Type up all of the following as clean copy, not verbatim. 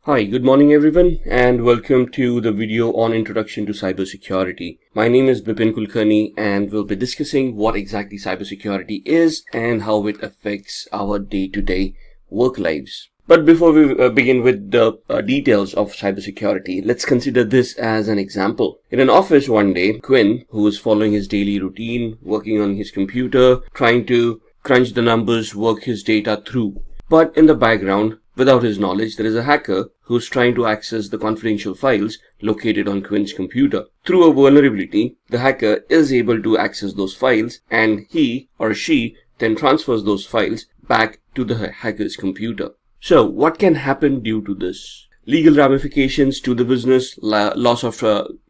Hi, good morning everyone, and welcome to the video on Introduction to Cybersecurity. My name is Bipin Kulkarni, and we'll be discussing what exactly cybersecurity is and how it affects our day-to-day work lives. But before we begin with the details of cybersecurity, let's consider this as an example. In an office one day, Quinn, who was following his daily routine, working on his computer, trying to crunch the numbers, work his data through. But in the background, without his knowledge, there is a hacker who's trying to access the confidential files located on Quinn's computer. Through a vulnerability, the hacker is able to access those files, and he or she then transfers those files back to the hacker's computer. So what can happen due to this? Legal ramifications to the business, loss of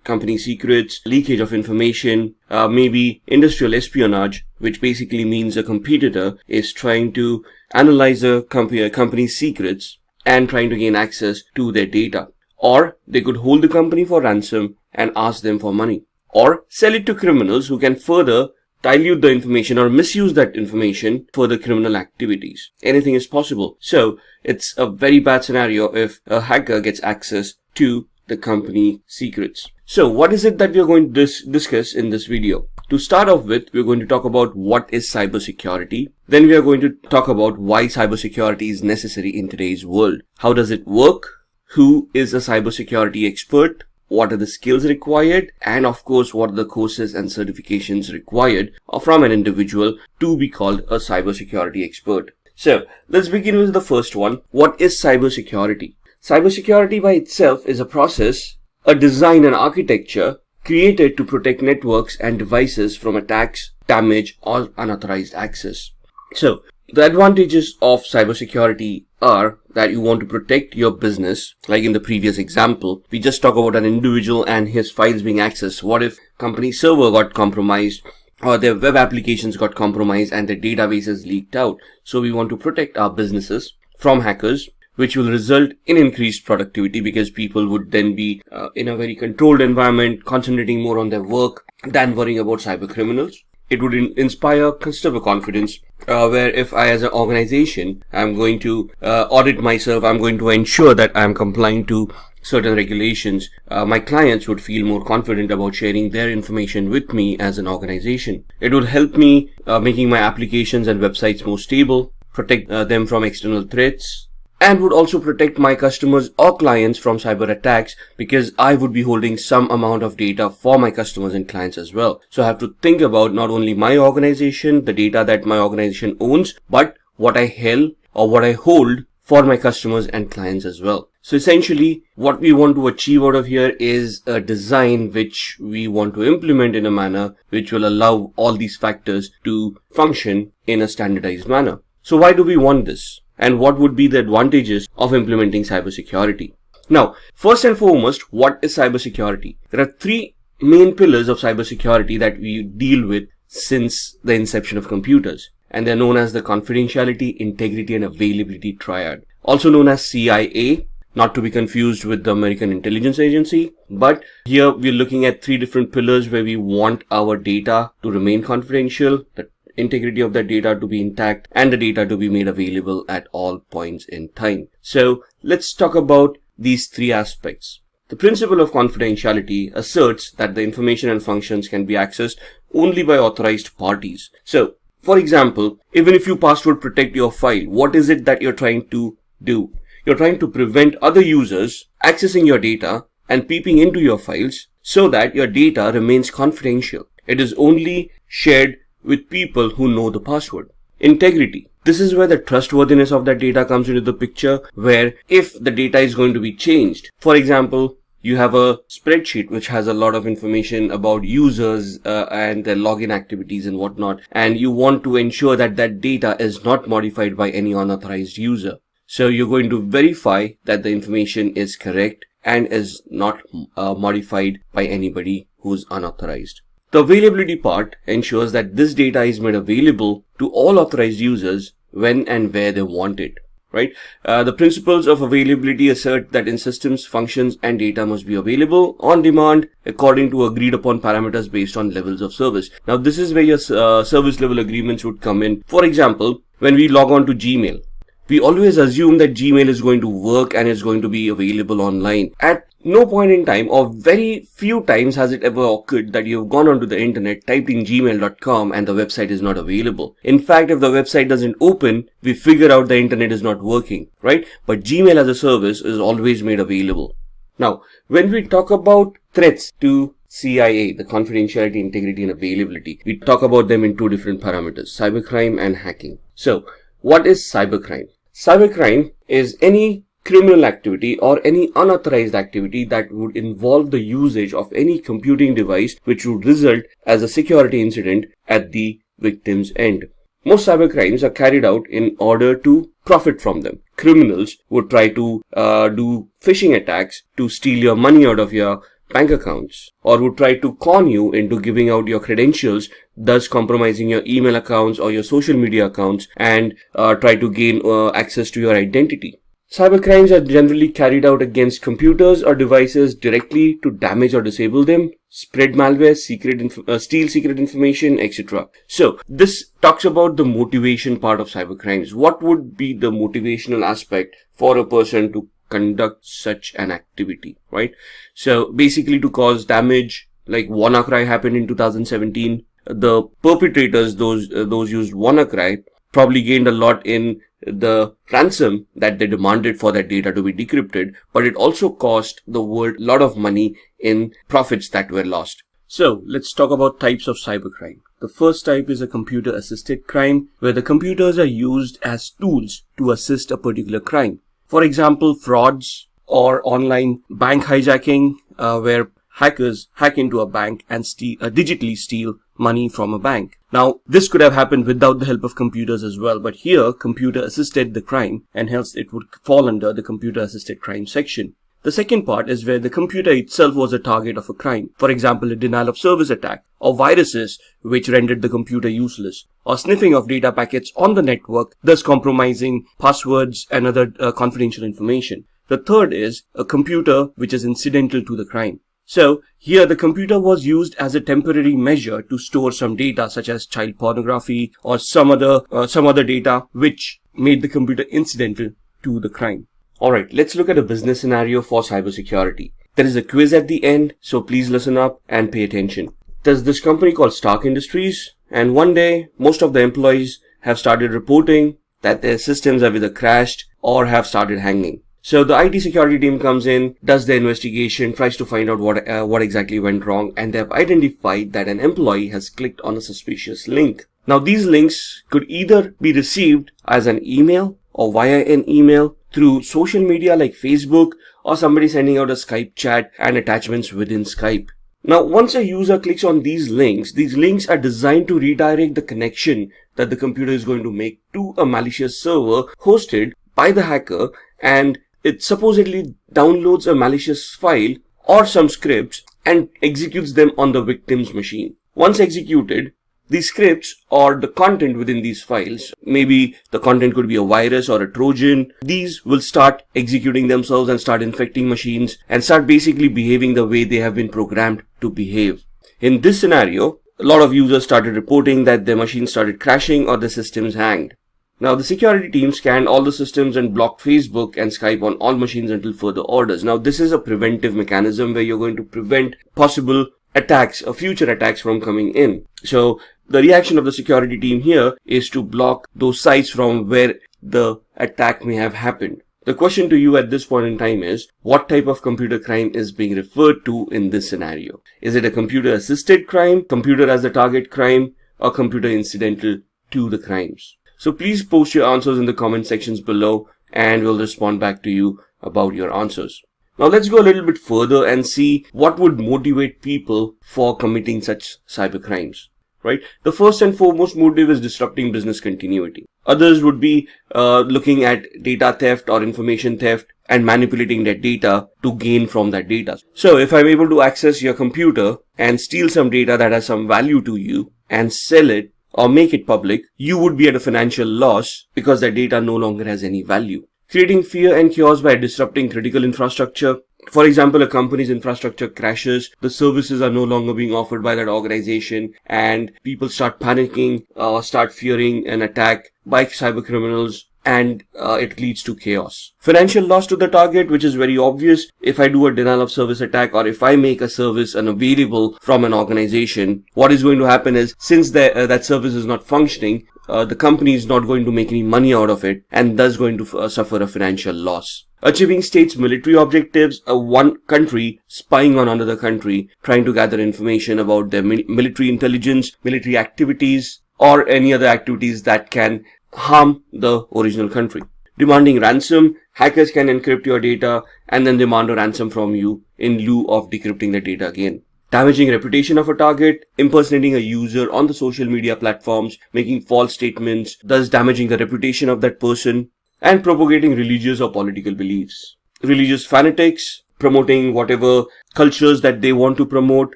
company secrets, leakage of information, maybe industrial espionage, which basically means a competitor is trying to analyze a company's secrets and trying to gain access to their data. Or they could hold the company for ransom and ask them for money. Or sell it to criminals who can further dilute the information or misuse that information for the criminal activities. Anything is possible. So it's a very bad scenario if a hacker gets access to the company secrets. So what is it that we are going to discuss in this video? To start off with, we're going to talk about what is cybersecurity. Then we are going to talk about why cybersecurity is necessary in today's world. How does it work? Who is a cybersecurity expert? What are the skills required? And of course, what are the courses and certifications required from an individual to be called a cybersecurity expert? So let's begin with the first one. What is cybersecurity? Cybersecurity by itself is a process, a design and architecture created to protect networks and devices from attacks, damage, or unauthorized access. So the advantages of cybersecurity are that you want to protect your business. Like in the previous example, we just talked about an individual and his files being accessed. What if company server got compromised or their web applications got compromised and their databases leaked out? So we want to protect our businesses from hackers, which will result in increased productivity because people would then be in a very controlled environment, concentrating more on their work than worrying about cyber criminals. It would inspire customer confidence, where if I as an organization, I'm going to audit myself, I'm going to ensure that I'm complying to certain regulations, my clients would feel more confident about sharing their information with me as an organization. It would help me making my applications and websites more stable, protect them from external threats, and would also protect my customers or clients from cyber attacks because I would be holding some amount of data for my customers and clients as well. So I have to think about not only my organization, the data that my organization owns, but what I held or what I hold for my customers and clients as well. So essentially, what we want to achieve out of here is a design which we want to implement in a manner which will allow all these factors to function in a standardized manner. So why do we want this? And what would be the advantages of implementing cybersecurity? Now, first and foremost, what is cybersecurity? There are three main pillars of cybersecurity that we deal with since the inception of computers. And they're known as the confidentiality, integrity, and availability triad. Also known as CIA, not to be confused with the American Intelligence Agency. But here we're looking at three different pillars where we want our data to remain confidential, the integrity of that data to be intact, and the data to be made available at all points in time. So let's talk about these three aspects. The principle of confidentiality asserts that the information and functions can be accessed only by authorized parties. So, for example, even if you password protect your file, what is it that you're trying to do? You're trying to prevent other users accessing your data and peeping into your files so that your data remains confidential. It is only shared with people who know the password. Integrity. This is where the trustworthiness of that data comes into the picture, where if the data is going to be changed, for example, you have a spreadsheet which has a lot of information about users and their login activities and whatnot, and you want to ensure that that data is not modified by any unauthorized user. So you're going to verify that the information is correct and is not modified by anybody who's unauthorized. The availability part ensures that this data is made available to all authorized users when and where they want it, right? The principles of availability assert that in systems, functions and data must be available on demand according to agreed upon parameters based on levels of service. Now, this is where your service level agreements would come in. For example, when we log on to Gmail, we always assume that Gmail is going to work and is going to be available online. At no point in time, or very few times, has it ever occurred that you've gone onto the internet, typed in gmail.com and the website is not available. In fact, if the website doesn't open, we figure out the internet is not working, right? But Gmail as a service is always made available. Now, when we talk about threats to CIA, the confidentiality, integrity and availability, we talk about them in two different parameters, cybercrime and hacking. So, what is cybercrime? Cybercrime is any criminal activity or any unauthorized activity that would involve the usage of any computing device which would result as a security incident at the victim's end. Most cybercrimes are carried out in order to profit from them. Criminals would try to do phishing attacks to steal your money out of your bank accounts, or would try to con you into giving out your credentials, thus compromising your email accounts or your social media accounts, and try to gain access to your identity. Cybercrimes are generally carried out against computers or devices directly to damage or disable them, spread malware, steal secret information, etc. So this talks about the motivation part of cybercrimes. What would be the motivational aspect for a person to conduct such an activity, right? So basically to cause damage, like WannaCry happened in 2017. The perpetrators, those used WannaCry, probably gained a lot in the ransom that they demanded for that data to be decrypted, but it also cost the world a lot of money in profits that were lost. So let's talk about types of cybercrime. The first type is a computer-assisted crime, where the computers are used as tools to assist a particular crime. For example, frauds or online bank hijacking, where hackers hack into a bank and digitally steal money from a bank. Now, this could have happened without the help of computers as well, but here computer assisted the crime and hence it would fall under the computer assisted crime section. The second part is where the computer itself was a target of a crime. For example, a denial of service attack, or viruses which rendered the computer useless, or sniffing of data packets on the network, thus compromising passwords and other confidential information. The third is a computer which is incidental to the crime. So here the computer was used as a temporary measure to store some data such as child pornography or some other data which made the computer incidental to the crime. Alright, let's look at a business scenario for cybersecurity. There is a quiz at the end, so please listen up and pay attention. There's this company called Stark Industries, and one day most of the employees have started reporting that their systems have either crashed or have started hanging. So the IT security team comes in, does the investigation, tries to find out what exactly went wrong, and they have identified that an employee has clicked on a suspicious link. Now these links could either be received as an email or via an email through social media like Facebook, or somebody sending out a Skype chat and attachments within Skype. Now once a user clicks on these links are designed to redirect the connection that the computer is going to make to a malicious server hosted by the hacker, and it supposedly downloads a malicious file or some scripts and executes them on the victim's machine. Once executed, these scripts or the content within these files, maybe the content could be a virus or a Trojan, these will start executing themselves and start infecting machines and start basically behaving the way they have been programmed to behave. In this scenario, a lot of users started reporting that their machines started crashing or the systems hanged. Now the security team scanned all the systems and blocked Facebook and Skype on all machines until further orders. Now this is a preventive mechanism where you're going to prevent possible attacks or future attacks from coming in. So the reaction of the security team here is to block those sites from where the attack may have happened. The question to you at this point in time is, what type of computer crime is being referred to in this scenario? Is it a computer assisted crime, computer as the target crime, or computer incidental to the crimes? So please post your answers in the comment sections below and we'll respond back to you about your answers. Now let's go a little bit further and see what would motivate people for committing such cyber crimes, right? The first and foremost motive is disrupting business continuity. Others would be looking at data theft or information theft and manipulating that data to gain from that data. So if I'm able to access your computer and steal some data that has some value to you and sell it, or make it public, you would be at a financial loss because that data no longer has any value. Creating fear and chaos by disrupting critical infrastructure. For example, a company's infrastructure crashes, the services are no longer being offered by that organization, and people start panicking, start fearing an attack by cyber criminals, and it leads to chaos. Financial loss to the target, which is very obvious. If I do a denial of service attack, or if I make a service unavailable from an organization, what is going to happen is, since that service is not functioning, the company is not going to make any money out of it, and thus going to suffer a financial loss. Achieving states' military objectives, one country spying on another country, trying to gather information about their military intelligence, military activities, or any other activities that can harm the original country. Demanding ransom, hackers can encrypt your data and then demand a ransom from you in lieu of decrypting the data again. Damaging reputation of a target, impersonating a user on the social media platforms, making false statements, thus damaging the reputation of that person, and propagating religious or political beliefs. Religious fanatics, promoting whatever cultures that they want to promote,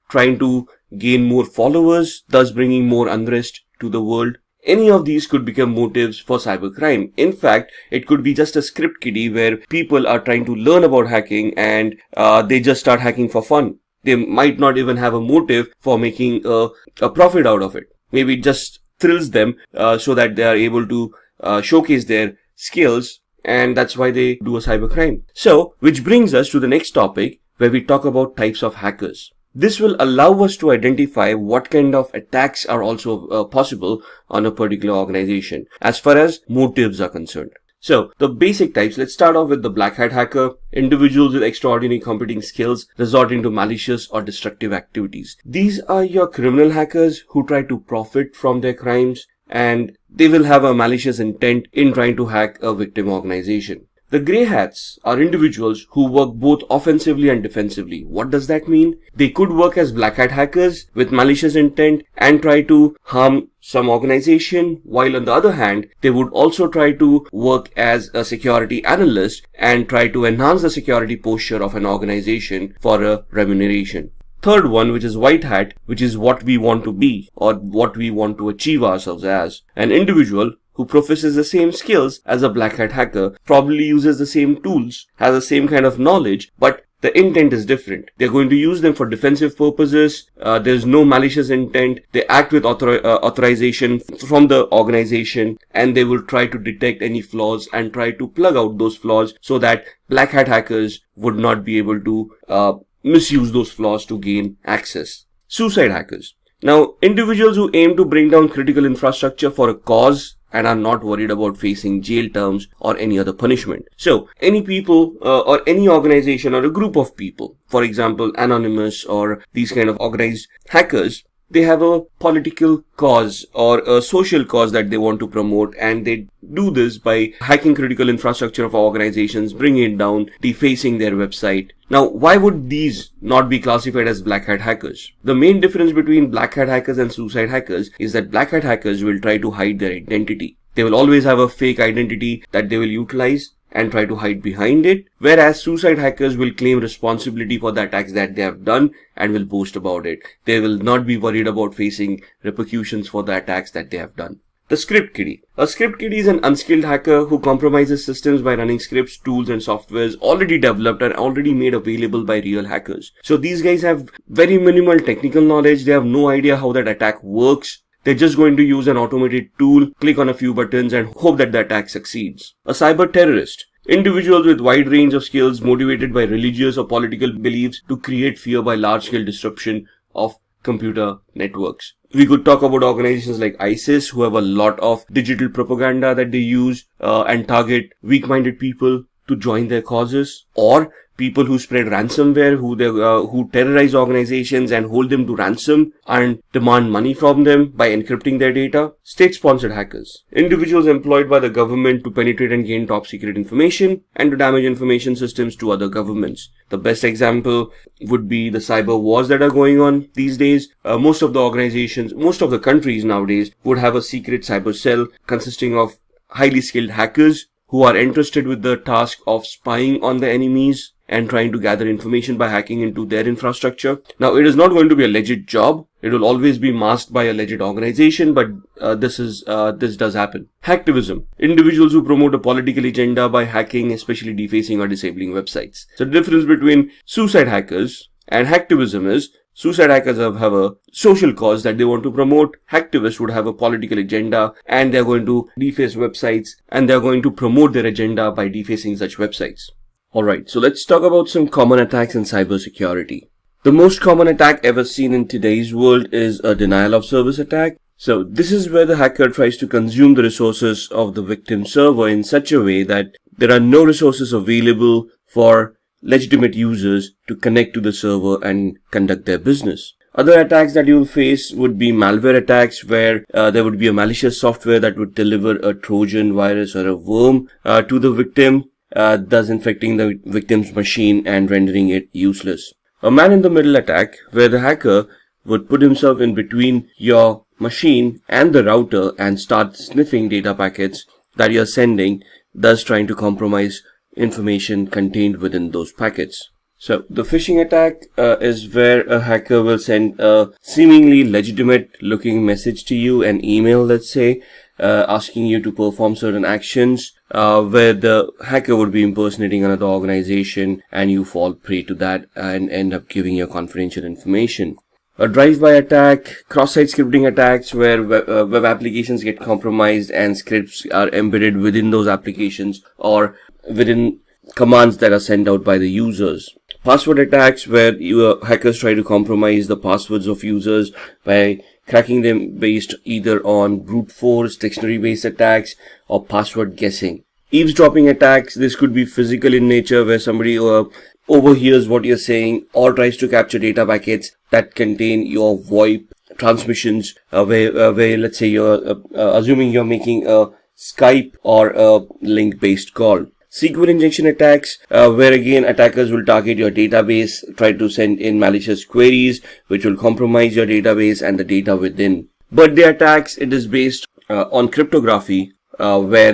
trying to gain more followers, thus bringing more unrest to the world. Any of these could become motives for cybercrime. In fact, it could be just a script kiddie where people are trying to learn about hacking and they just start hacking for fun. They might not even have a motive for making a profit out of it. Maybe it just thrills them so that they are able to showcase their skills, and that's why they do a cybercrime. So, which brings us to the next topic where we talk about types of hackers. This will allow us to identify what kind of attacks are also possible on a particular organization as far as motives are concerned. So, the basic types, let's start off with the black hat hacker. Individuals with extraordinary computing skills resorting to malicious or destructive activities. These are your criminal hackers who try to profit from their crimes, and they will have a malicious intent in trying to hack a victim organization. The grey hats are individuals who work both offensively and defensively. What does that mean? They could work as black hat hackers with malicious intent and try to harm some organization, while on the other hand, they would also try to work as a security analyst and try to enhance the security posture of an organization for a remuneration. Third one, which is white hat, which is what we want to be or what we want to achieve ourselves as. An individual who professes the same skills as a black hat hacker, probably uses the same tools, has the same kind of knowledge, but the intent is different. They're going to use them for defensive purposes. There's no malicious intent. They act with authorization from the organization, and they will try to detect any flaws and try to plug out those flaws so that black hat hackers would not be able to misuse those flaws to gain access. Suicide hackers. Now, individuals who aim to bring down critical infrastructure for a cause and are not worried about facing jail terms or any other punishment. So, any people or any organization or a group of people, for example, Anonymous or these kind of organized hackers, they have a political cause or a social cause that they want to promote, and they do this by hacking critical infrastructure of organizations, bringing it down, defacing their website. Now, why would these not be classified as black hat hackers? The main difference between black hat hackers and suicide hackers is that black hat hackers will try to hide their identity. They will always have a fake identity that they will utilize and try to hide behind it, whereas suicide hackers will claim responsibility for the attacks that they have done and will boast about it. They will not be worried about facing repercussions for the attacks that they have done. The script kiddie. A script kiddie is an unskilled hacker who compromises systems by running scripts, tools and softwares already developed and already made available by real hackers. So these guys have very minimal technical knowledge. They have no idea how that attack works. They're just going to use an automated tool, click on a few buttons and hope that the attack succeeds. A cyber terrorist. Individuals with wide range of skills motivated by religious or political beliefs to create fear by large-scale disruption of computer networks. We could talk about organizations like ISIS, who have a lot of digital propaganda that they use and target weak-minded people to join their causes, or people who spread ransomware, who terrorize organizations and hold them to ransom and demand money from them by encrypting their data. State-sponsored hackers. Individuals employed by the government to penetrate and gain top-secret information and to damage information systems to other governments. The best example would be the cyber wars that are going on these days. Most of the organizations, most of the countries nowadays would have a secret cyber cell consisting of highly skilled hackers who are entrusted with the task of spying on the enemies and trying to gather information by hacking into their infrastructure. Now, it is not going to be a legit job. It will always be masked by a legit organization, but this does happen. Hacktivism. Individuals who promote a political agenda by hacking, especially defacing or disabling websites. So the difference between suicide hackers and hacktivism is suicide hackers have a social cause that they want to promote. Hacktivists would have a political agenda and they're going to deface websites and they're going to promote their agenda by defacing such websites. Alright, so let's talk about some common attacks in cybersecurity. The most common attack ever seen in today's world is a denial of service attack. So this is where the hacker tries to consume the resources of the victim server in such a way that there are no resources available for legitimate users to connect to the server and conduct their business. Other attacks that you will face would be malware attacks, where there would be a malicious software that would deliver a Trojan virus or a worm to the victim, thus infecting the victim's machine and rendering it useless. A man-in-the-middle attack, where the hacker would put himself in between your machine and the router and start sniffing data packets that you're sending, thus trying to compromise information contained within those packets. So the phishing attack is where a hacker will send a seemingly legitimate looking message to you, an email, let's say, asking you to perform certain actions, where the hacker would be impersonating another organization and you fall prey to that and end up giving your confidential information. A drive-by attack, cross-site scripting attacks, where web applications get compromised and scripts are embedded within those applications or within commands that are sent out by the users. Password attacks, where hackers try to compromise the passwords of users by cracking them based either on brute force, dictionary-based attacks, or password guessing. Eavesdropping attacks, this could be physical in nature, where somebody overhears what you're saying or tries to capture data packets that contain your VoIP transmissions, where let's say you're assuming you're making a Skype or a link-based call. SQL injection attacks, where again attackers will target your database, try to send in malicious queries which will compromise your database and the data within. Birthday attacks, it is based on cryptography, where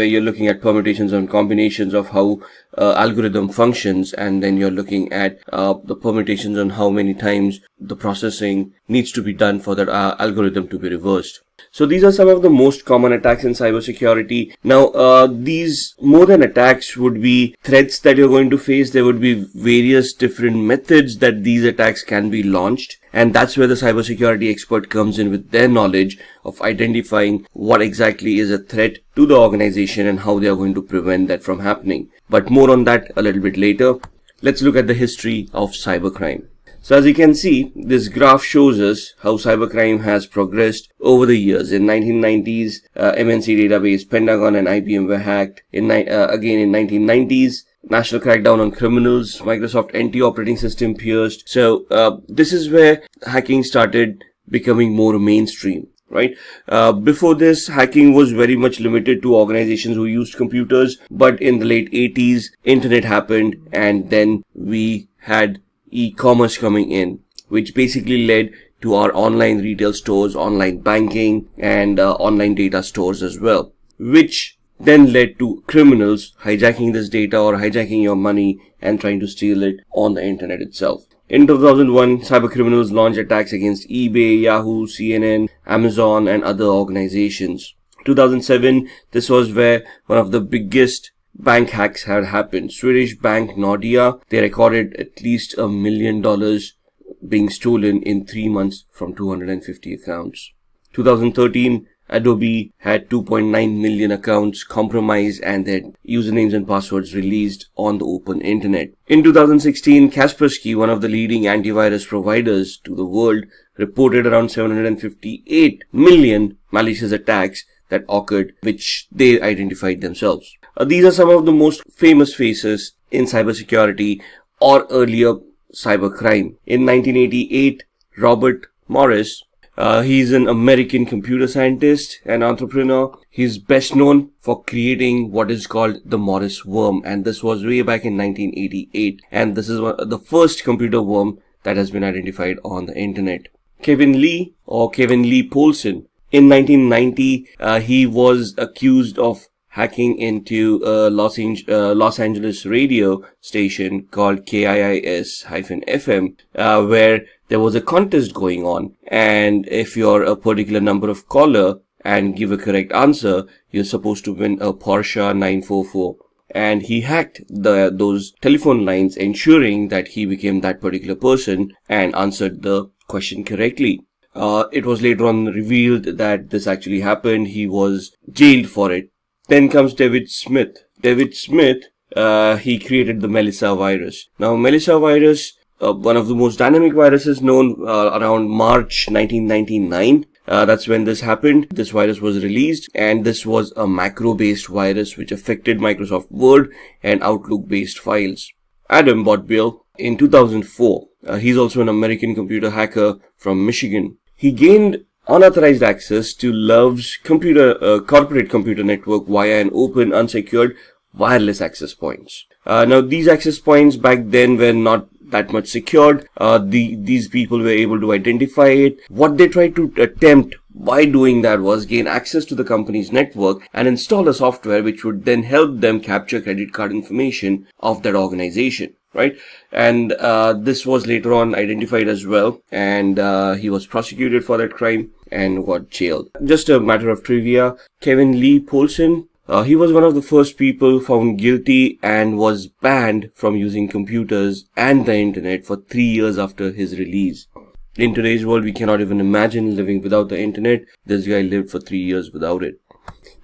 you're looking at permutations and combinations of how algorithm functions, and then you're looking at the permutations on how many times the processing needs to be done for that algorithm to be reversed. So these are some of the most common attacks in cybersecurity. Now, these more than attacks would be threats that you're going to face. There would be various different methods that these attacks can be launched. And that's where the cybersecurity expert comes in with their knowledge of identifying what exactly is a threat to the organization and how they are going to prevent that from happening. But more on that a little bit later. Let's look at the history of cybercrime. So as you can see, this graph shows us how cybercrime has progressed over the years. In 1990s, MNC database, Pentagon and IBM were hacked. Again in 1990s, national crackdown on criminals, Microsoft NT operating system pierced. So this is where hacking started becoming more mainstream, right? Before this, hacking was very much limited to organizations who used computers. But in the late 80s, internet happened, and then we had e-commerce coming in, which basically led to our online retail stores, online banking, and online data stores as well, which then led to criminals hijacking this data or hijacking your money and trying to steal it on the internet itself. In 2001, cybercriminals launched attacks against eBay, Yahoo, CNN, Amazon, and other organizations. 2007, this was where one of the biggest bank hacks had happened. Swedish bank Nordea, they recorded at least $1 million being stolen in 3 months from 250 accounts. 2013, Adobe had 2.9 million accounts compromised and their usernames and passwords released on the open internet. In 2016, Kaspersky, one of the leading antivirus providers to the world, reported around 758 million malicious attacks that occurred, which they identified themselves. These are some of the most famous faces in cybersecurity or earlier cybercrime. In 1988, Robert Morris, he's an American computer scientist and entrepreneur. He's best known for creating what is called the Morris worm, and this was way back in 1988, and this is the first computer worm that has been identified on the internet. Kevin Lee Polson, in 1990, he was accused of hacking into a Los Angeles radio station called KIIS-FM, where there was a contest going on. And if you're a particular number of caller and give a correct answer, you're supposed to win a Porsche 944. And he hacked those telephone lines, ensuring that he became that particular person and answered the question correctly. It was later on revealed that this actually happened. He was jailed for it. Then comes David Smith. David Smith, he created the Melissa virus. Now, Melissa virus, one of the most dynamic viruses known, around March 1999. That's when this happened. This virus was released, and this was a macro-based virus which affected Microsoft Word and Outlook-based files. Adam Botbill, in 2004, he's also an American computer hacker from Michigan. He gained unauthorized access to Love's corporate computer network via an open, unsecured, wireless access points. Now, these access points back then were not that much secured. These people were able to identify it. What they tried to attempt by doing that was gain access to the company's network and install a software which would then help them capture credit card information of that organization, right? And this was later on identified as well, and he was prosecuted for that crime and got jailed. Just a matter of trivia, Kevin Lee Polson, he was one of the first people found guilty and was banned from using computers and the internet for 3 years after his release. In today's world, we cannot even imagine living without the internet. This guy lived for 3 years without it.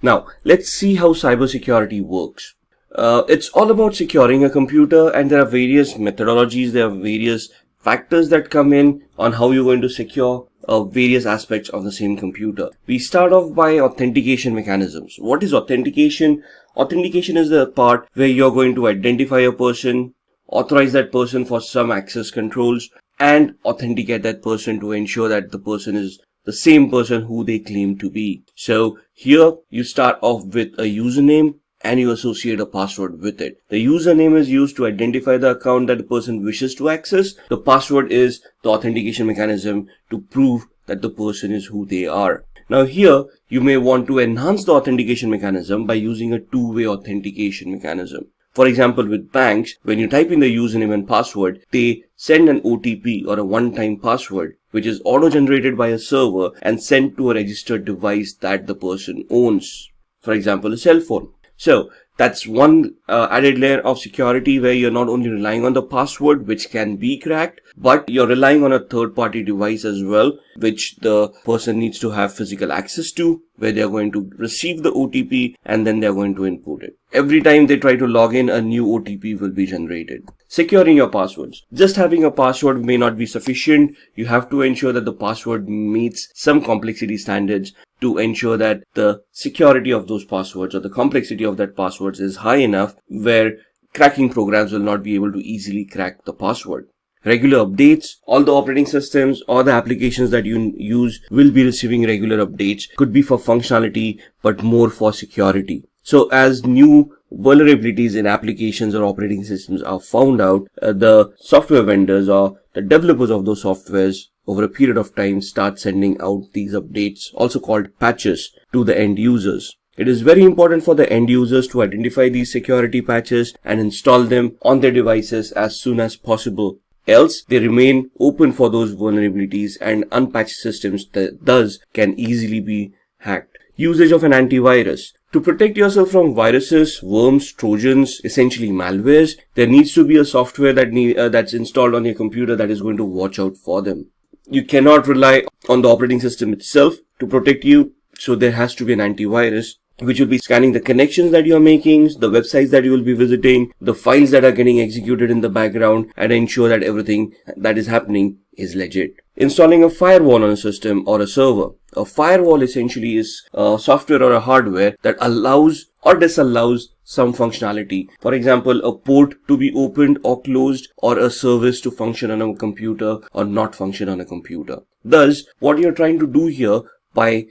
Now, let's see how cybersecurity works. It's all about securing a computer, and there are various methodologies, there are various factors that come in on how you're going to secure various aspects of the same computer. We start off by authentication mechanisms. What is authentication? Authentication is the part where you're going to identify a person, authorize that person for some access controls, and authenticate that person to ensure that the person is the same person who they claim to be. So here you start off with a username and you associate a password with it. The username is used to identify the account that the person wishes to access. The password is the authentication mechanism to prove that the person is who they are. Now here, you may want to enhance the authentication mechanism by using a two-way authentication mechanism. For example, with banks, when you type in the username and password, they send an OTP or a one-time password, which is auto-generated by a server and sent to a registered device that the person owns. For example, a cell phone. So that's one added layer of security where you're not only relying on the password, which can be cracked, but you're relying on a third-party device as well, which the person needs to have physical access to, where they're going to receive the OTP and then they're going to input it. Every time they try to log in, a new OTP will be generated. Securing your passwords. Just having a password may not be sufficient. You have to ensure that the password meets some complexity standards to ensure that the security of those passwords or the complexity of that passwords is high enough where cracking programs will not be able to easily crack the password. Regular updates. All the operating systems or the applications that you use will be receiving regular updates. Could be for functionality, but more for security. So as new vulnerabilities in applications or operating systems are found out, the software vendors or the developers of those softwares over a period of time start sending out these updates, also called patches, to the end users. It is very important for the end users to identify these security patches and install them on their devices as soon as possible. Else, they remain open for those vulnerabilities, and unpatched systems thus can easily be hacked. Usage of an antivirus. To protect yourself from viruses, worms, trojans, essentially malwares, there needs to be a software that's installed on your computer that is going to watch out for them. You cannot rely on the operating system itself to protect you, so there has to be an antivirus which will be scanning the connections that you are making, the websites that you will be visiting, the files that are getting executed in the background, and ensure that everything that is happening is legit. Installing a firewall on a system or a server. A firewall essentially is a software or a hardware that allows or disallows some functionality. For example, a port to be opened or closed, or a service to function on a computer or not function on a computer. Thus, what you're trying to do here by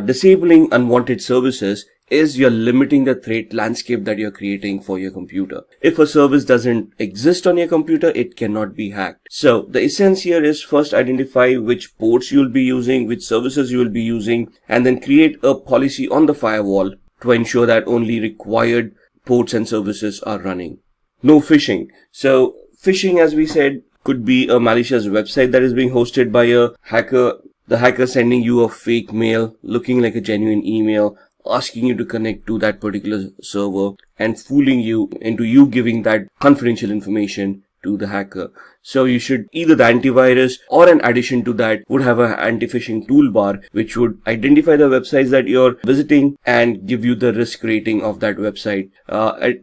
disabling unwanted services is you're limiting the threat landscape that you're creating for your computer. If a service doesn't exist on your computer, it cannot be hacked. So the essence here is first identify which ports you'll be using, which services you will be using, and then create a policy on the firewall to ensure that only required ports and services are running. No phishing. So phishing, as we said, could be a malicious website that is being hosted by a hacker. The hacker sending you a fake mail looking like a genuine email, asking you to connect to that particular server and fooling you into you giving that confidential information to the hacker. So you should either the antivirus or an addition to that would have an anti-phishing toolbar which would identify the websites that you're visiting and give you the risk rating of that website,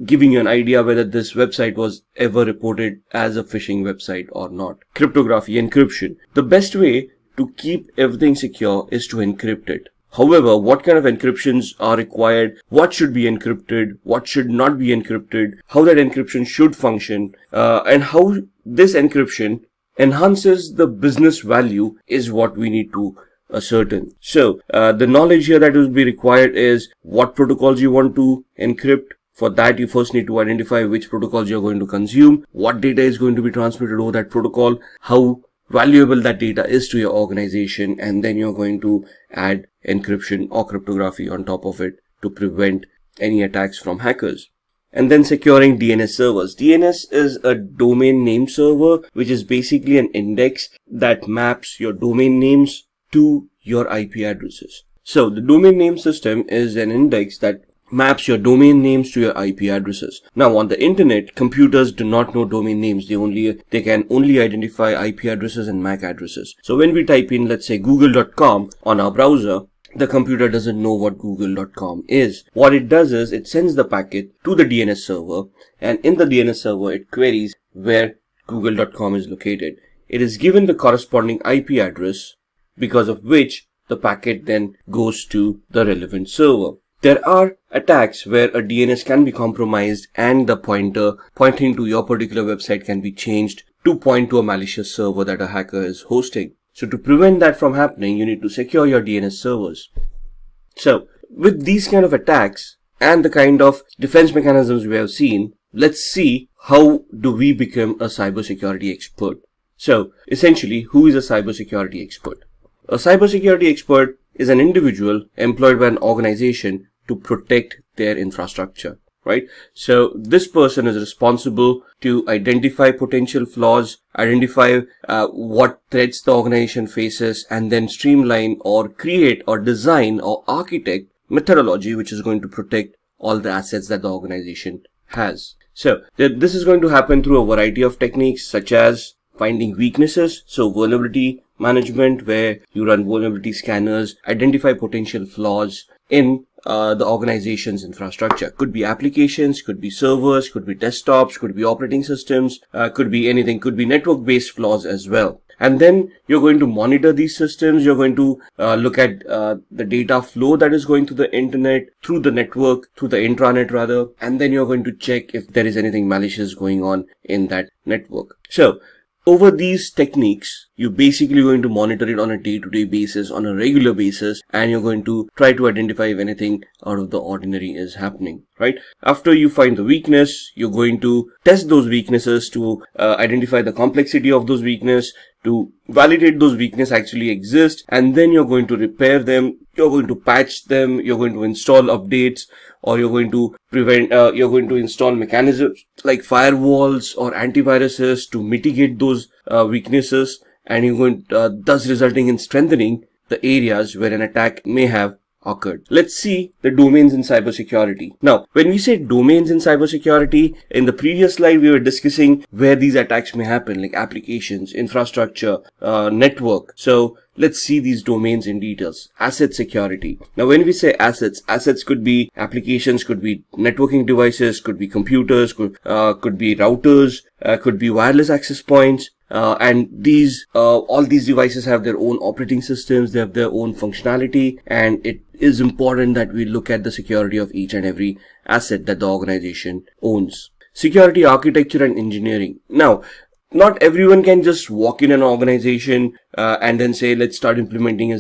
giving you an idea whether this website was ever reported as a phishing website or not. Cryptography, encryption. The best way to keep everything secure is to encrypt it. However, what kind of encryptions are required, what should be encrypted, what should not be encrypted, how that encryption should function, and how this encryption enhances the business value is what we need to ascertain. So, the knowledge here that will be required is what protocols you want to encrypt. For that, you first need to identify which protocols you're going to consume, what data is going to be transmitted over that protocol, how valuable that data is to your organization, and then you're going to add encryption or cryptography on top of it to prevent any attacks from hackers. And then securing DNS servers. DNS is a domain name server, which is basically an index that maps your domain names to your IP addresses. So the domain name system is an index that maps your domain names to your IP addresses. Now on the internet, computers do not know domain names. They can only identify IP addresses and MAC addresses. So when we type in, let's say, google.com on our browser, the computer doesn't know what google.com is. What it does is it sends the packet to the DNS server, and in the DNS server it queries where google.com is located. It is given the corresponding IP address, because of which the packet then goes to the relevant server. There are attacks where a DNS can be compromised and the pointer pointing to your particular website can be changed to point to a malicious server that a hacker is hosting. So to prevent that from happening, you need to secure your DNS servers. So with these kind of attacks and the kind of defense mechanisms we have seen, let's see how do we become a cybersecurity expert. So essentially, who is a cybersecurity expert? A cybersecurity expert is an individual employed by an organization to protect their infrastructure, right? So this person is responsible to identify potential flaws, identify what threats the organization faces, and then streamline or create or design or architect methodology which is going to protect all the assets that the organization has. So this is going to happen through a variety of techniques such as finding weaknesses, so vulnerability management, where you run vulnerability scanners, identify potential flaws in the organization's infrastructure. Could be applications, could be servers, could be desktops, could be operating systems, could be anything, could be network-based flaws as well. And then you're going to monitor these systems. You're going to look at the data flow that is going to the internet, through the network, through the intranet rather, and then you're going to check if there is anything malicious going on in that network. So over these techniques, you're basically going to monitor it on a day-to-day basis, on a regular basis, and you're going to try to identify if anything out of the ordinary is happening, right? After you find the weakness, you're going to test those weaknesses to identify the complexity of those weaknesses, to validate those weaknesses actually exist, and then you're going to repair them, you're going to patch them, you're going to install updates, or you're going to you're going to install mechanisms like firewalls or antiviruses to mitigate those weaknesses, and you're going thus resulting in strengthening the areas where an attack may have occurred. Let's see the domains in cybersecurity. Now, when we say domains in cybersecurity, in the previous slide we were discussing where these attacks may happen, like applications, infrastructure, network. So let's see these domains in details. Asset security. Now, when we say assets could be applications, could be networking devices, could be computers, could be routers, could be wireless access points. And these all these devices have their own operating systems, they have their own functionality, and it is important that we look at the security of each and every asset that the organization owns. Security architecture and engineering. Now, not everyone can just walk in an organization and then say, let's start implementing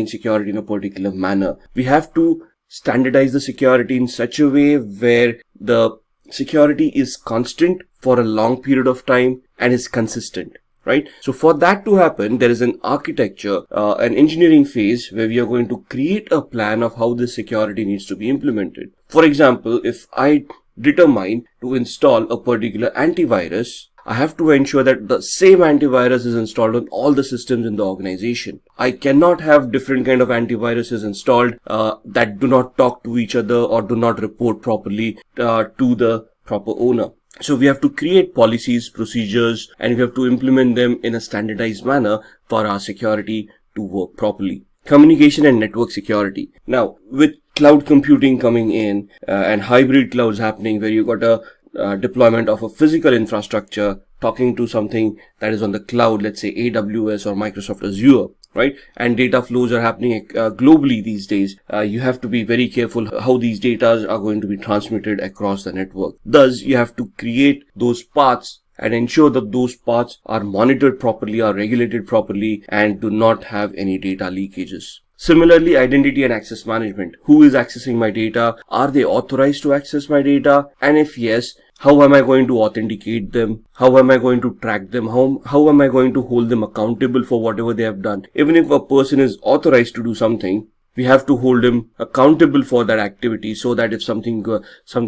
security in a particular manner. We have to standardize the security in such a way where the security is constant for a long period of time and is consistent. right? So for that to happen, there is an architecture, an engineering phase where we are going to create a plan of how this security needs to be implemented. For example, if I determine to install a particular antivirus, I have to ensure that the same antivirus is installed on all the systems in the organization. I cannot have different kind of antiviruses installed that do not talk to each other or do not report properly to the proper owner. So we have to create policies, procedures, and we have to implement them in a standardized manner for our security to work properly. Communication and network security. Now, with cloud computing coming in and hybrid clouds happening, where you got a deployment of a physical infrastructure talking to something that is on the cloud, let's say AWS or Microsoft Azure, right? And data flows are happening globally these days. You have to be very careful how these data are going to be transmitted across the network. Thus, you have to create those paths and ensure that those paths are monitored properly, are regulated properly, and do not have any data leakages. Similarly, identity and access management. Who is accessing my data? Are they authorized to access my data? And if yes, how am I going to authenticate them? How am I going to track them? How am I going to hold them accountable for whatever they have done? Even if a person is authorized to do something, we have to hold him accountable for that activity so that if something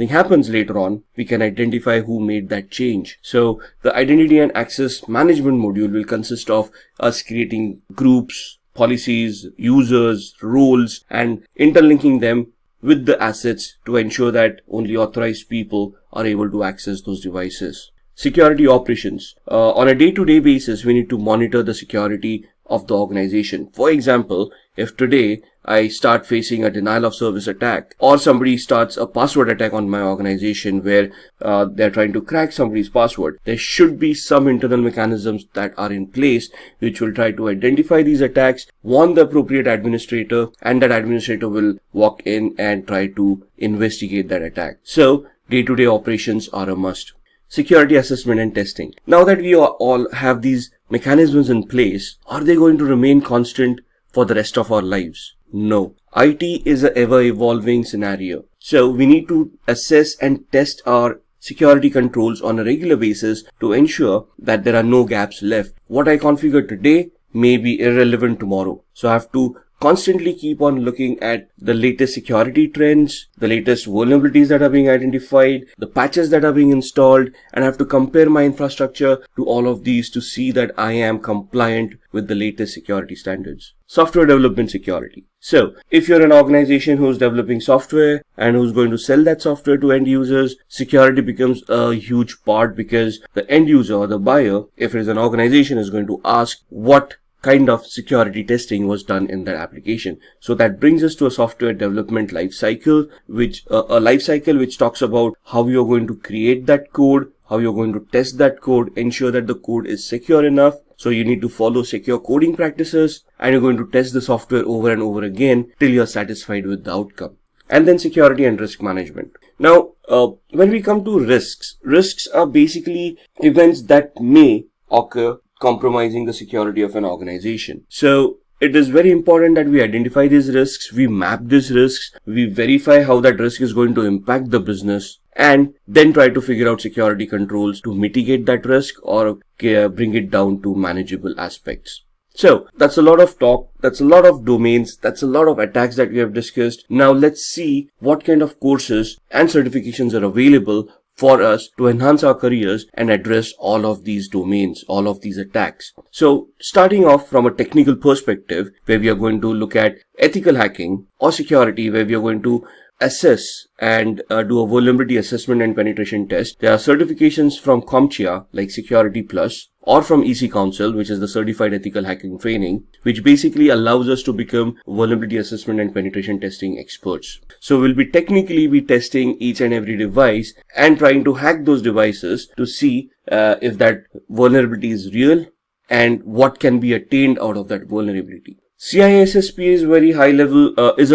happens later on, we can identify who made that change. So the identity and access management module will consist of us creating groups, policies, users, roles, and interlinking them with the assets to ensure that only authorized people are able to access those devices. Security operations. On a day-to-day basis, we need to monitor the security of the organization. For example, if today I start facing a denial of service attack, or somebody starts a password attack on my organization where they're trying to crack somebody's password, there should be some internal mechanisms that are in place which will try to identify these attacks, warn the appropriate administrator, and that administrator will walk in and try to investigate that attack. So day-to-day operations are a must. Security assessment and testing. Now that we all have these mechanisms in place, are they going to remain constant for the rest of our lives? No. IT is an ever-evolving scenario. So we need to assess and test our security controls on a regular basis to ensure that there are no gaps left. What I configure today may be irrelevant tomorrow. So I have to constantly keep on looking at the latest security trends, the latest vulnerabilities that are being identified, the patches that are being installed, and I have to compare my infrastructure to all of these to see that I am compliant with the latest security standards. Software development security. So if you're an organization who's developing software and who's going to sell that software to end users, security becomes a huge part, because the end user or the buyer, if it is an organization, is going to ask what kind of security testing was done in that application. So that brings us to a software development life cycle, which talks about how you're going to create that code, how you're going to test that code, ensure that the code is secure enough. So you need to follow secure coding practices, and you're going to test the software over and over again till you're satisfied with the outcome. And then security and risk management. Now, when we come to risks are basically events that may occur compromising the security of an organization. So it is very important that we identify these risks, we map these risks, we verify how that risk is going to impact the business, and then try to figure out security controls to mitigate that risk or bring it down to manageable aspects. So that's a lot of talk, that's a lot of domains, that's a lot of attacks that we have discussed. Now let's see what kind of courses and certifications are available for us to enhance our careers and address all of these domains, all of these attacks. So starting off from a technical perspective, where we are going to look at ethical hacking or security, where we are going to assess and do a vulnerability assessment and penetration test. There are certifications from CompTIA like Security Plus, or from EC Council, which is the Certified Ethical Hacking Training, which basically allows us to become vulnerability assessment and penetration testing experts. So we'll be technically testing each and every device and trying to hack those devices to see if that vulnerability is real and what can be attained out of that vulnerability. CISSP is a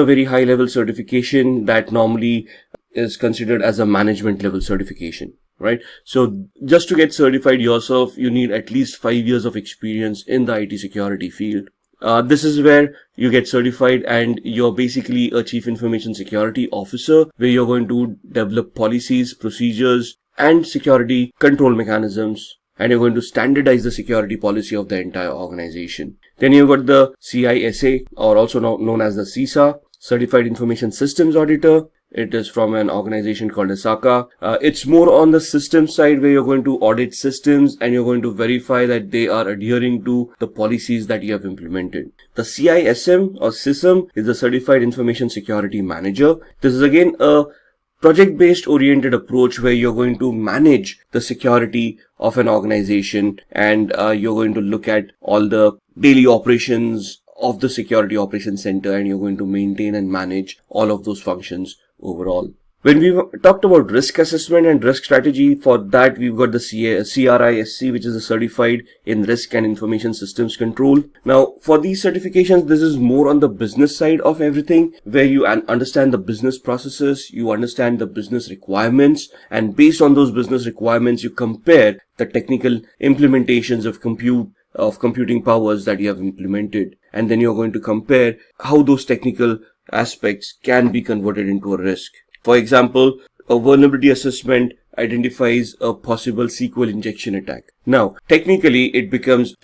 very high level certification that normally is considered as a management level certification. Right? So just to get certified yourself, you need at least 5 years of experience in the IT security field. This is where you get certified and you're basically a chief information security officer, where you're going to develop policies, procedures, and security control mechanisms and you're going to standardize the security policy of the entire organization. Then you've got the CISA, or also known as the CISA, Certified Information Systems Auditor. It is from an organization called SACA. It's more on the system side, where you're going to audit systems and you're going to verify that they are adhering to the policies that you have implemented. The CISM or SISM is the Certified Information Security Manager. This is again a project-based oriented approach where you're going to manage the security of an organization, and you're going to look at all the daily operations of the security operations center, and you're going to maintain and manage all of those functions overall. When we talked about risk assessment and risk strategy, for that we've got the CRISC, which is a Certified in Risk and Information Systems Control. Now, for these certifications, this is more on the business side of everything, where you understand the business processes, you understand the business requirements, and based on those business requirements, you compare the technical implementations of computing powers that you have implemented, and then you're going to compare how those technical aspects can be converted into a risk. For example, a vulnerability assessment identifies a possible SQL injection attack. Now, technically it becomes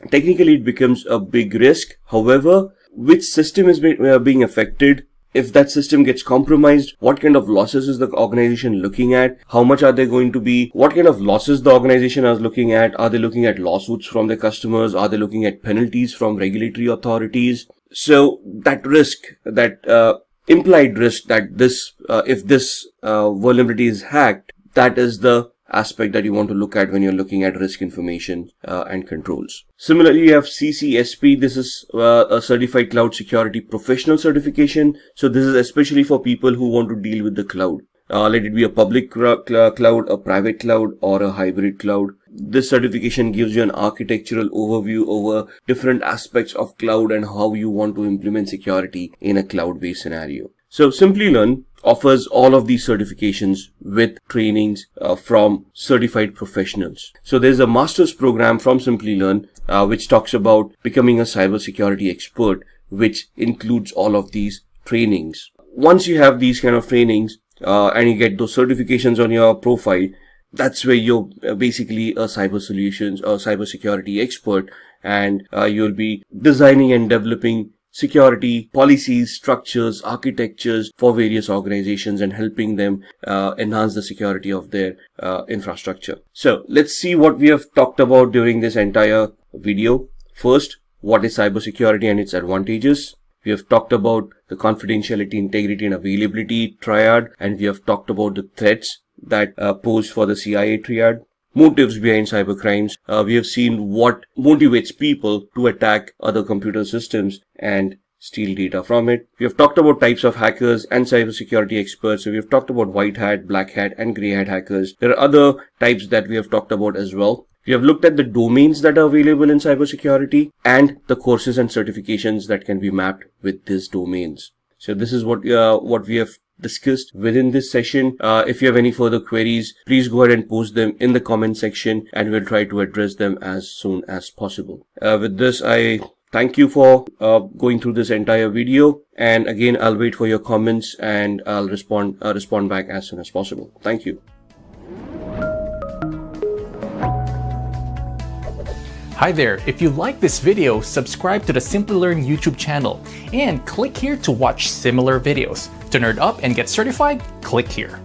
a big risk. However, which system is being affected? If that system gets compromised, what kind of losses is the organization looking at? How much are they going to be? What kind of losses the organization is looking at? Are they looking at lawsuits from their customers? Are they looking at penalties from regulatory authorities? So that risk, that implied risk that if this vulnerability is hacked, that is the aspect that you want to look at when you're looking at risk information and controls. Similarly, you have CCSP. This is a Certified Cloud Security Professional certification. So this is especially for people who want to deal with the cloud. Let it be a public cloud, a private cloud, or a hybrid cloud. This certification gives you an architectural overview over different aspects of cloud and how you want to implement security in a cloud-based scenario. So Simplilearn offers all of these certifications with trainings from certified professionals. So there's a master's program from Simplilearn which talks about becoming a cybersecurity expert, which includes all of these trainings. Once you have these kind of trainings and you get those certifications on your profile, that's where you're basically a cyber solutions or cybersecurity expert, and you'll be designing and developing security policies, structures, architectures for various organizations and helping them enhance the security of their infrastructure. So let's see what we have talked about during this entire video. First, what is cybersecurity and its advantages? We have talked about the confidentiality, integrity, and availability triad, and we have talked about the threats that pose for the CIA triad. Motives behind cybercrimes. We have seen what motivates people to attack other computer systems and steal data from it. We have talked about types of hackers and cybersecurity experts. So we have talked about white hat, black hat, and gray hat hackers. There are other types that we have talked about as well. We have looked at the domains that are available in cybersecurity and the courses and certifications that can be mapped with these domains. So this is what we have discussed within this session. If you have any further queries, please go ahead and post them in the comment section and we'll try to address them as soon as possible. With this, I thank you for going through this entire video, and again, I'll wait for your comments and I'll respond back as soon as possible. Thank you. Hi there, if you like this video, subscribe to the Simplilearn YouTube channel and click here to watch similar videos. To nerd up and get certified, click here.